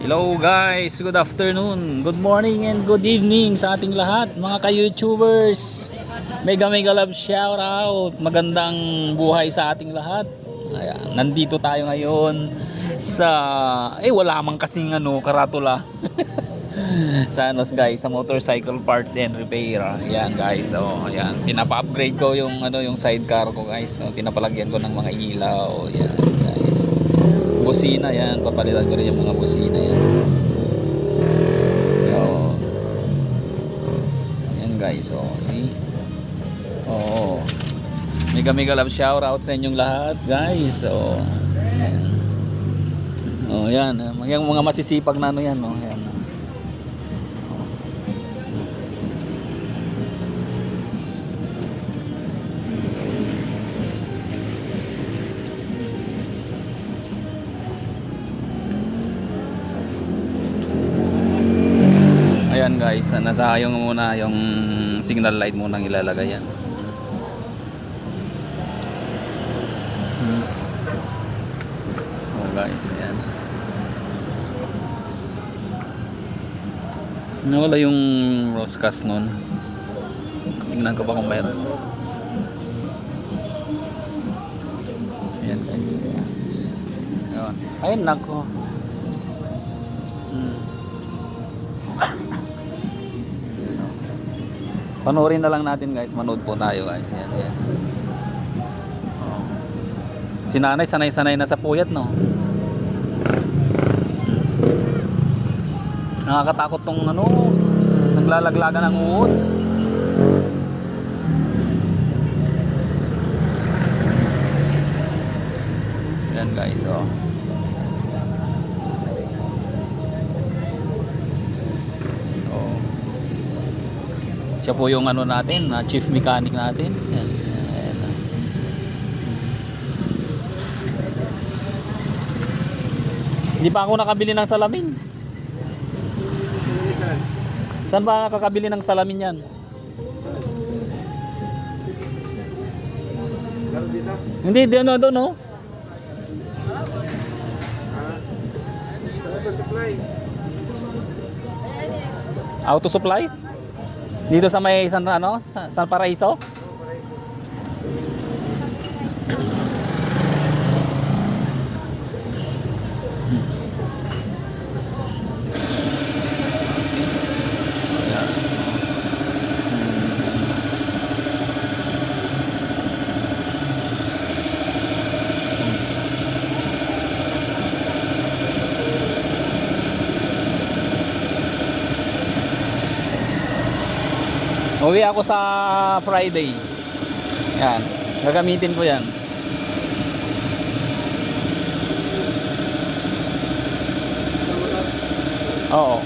Hello guys, good afternoon, good morning and good evening sa ating lahat mga ka-YouTubers. Mega love shout out, magandang buhay sa ating lahat. Ayan, nandito tayo ngayon sa wala mang kasing karatula. Sa guys, sa motorcycle parts and repair. Ayan guys, ayan, pinapa-upgrade ko yung sidecar ko guys. Pinapalagyan ko ng mga ilaw. Ayan guys. Busina yan, papalitan ko rin yung mga busina yan. Yan guys, see? Mega love shout out sa inyong lahat guys. Ayan. Yan, yung mga masisipag na yan, ayan. Ayan guys, nasa yung muna yung signal light muna ilalagay yan. Guys, ayan. Nawala yung roscas nun. Tingnan ko pa kung mayroon. Ayan guys. Ayan. Ayun nako. Panoorin na lang natin guys, manood po tayo guys. Ayan. Si nanay sanay-sanay na sa puyat, no? Nakakatakot tong naglalaglagan ng uod. Ayan guys, siya po yung natin, chief mechanic natin. Ayan. Hindi pa ako nakabili ng salamin. Saan ba nakakabili ng salamin yan? Hindi, doon, no? Auto supply? Dito sa may San Paraiso? Uwi ako sa Friday. Yan. Gagamitin ko yan. Oo.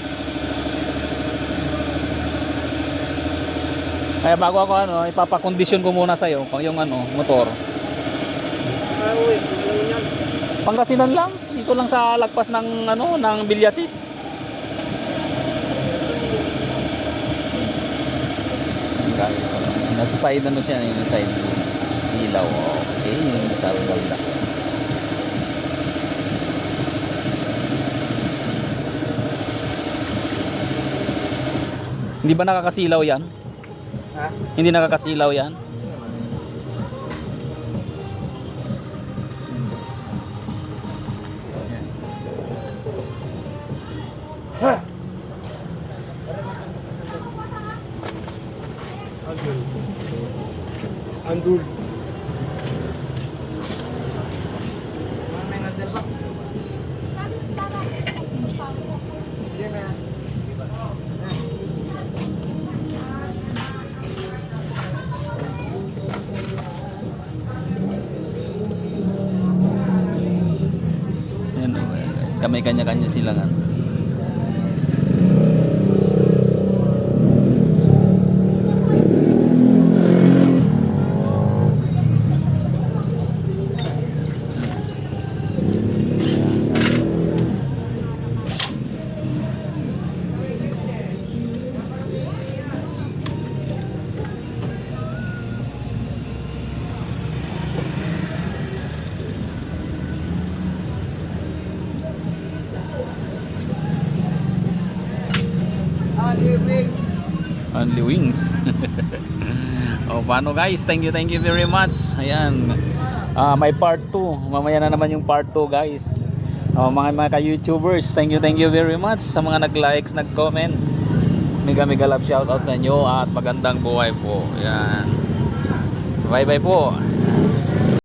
Kaya bago ako ipapakondisyon ko muna sa'yo pang yung motor. Pangasinan lang. Dito lang sa lagpas ng ng Villasis. Guys, nasa side siya, yung side ilaw. Okay, yung sa banda. Hindi ba nakakasilaw yan? Ha? Hindi nakakasilaw yan? Andul. Yan guys, kamay kanya-kanya sila nga. Only wings. O paano guys, thank you very much. Ayan, may part 2. Mamaya na naman yung part 2 guys. Mga ka-YouTubers, thank you very much sa mga nag-likes, nag-comment. Mega love shoutout sa inyo at magandang buhay po. Ayan, bye bye po.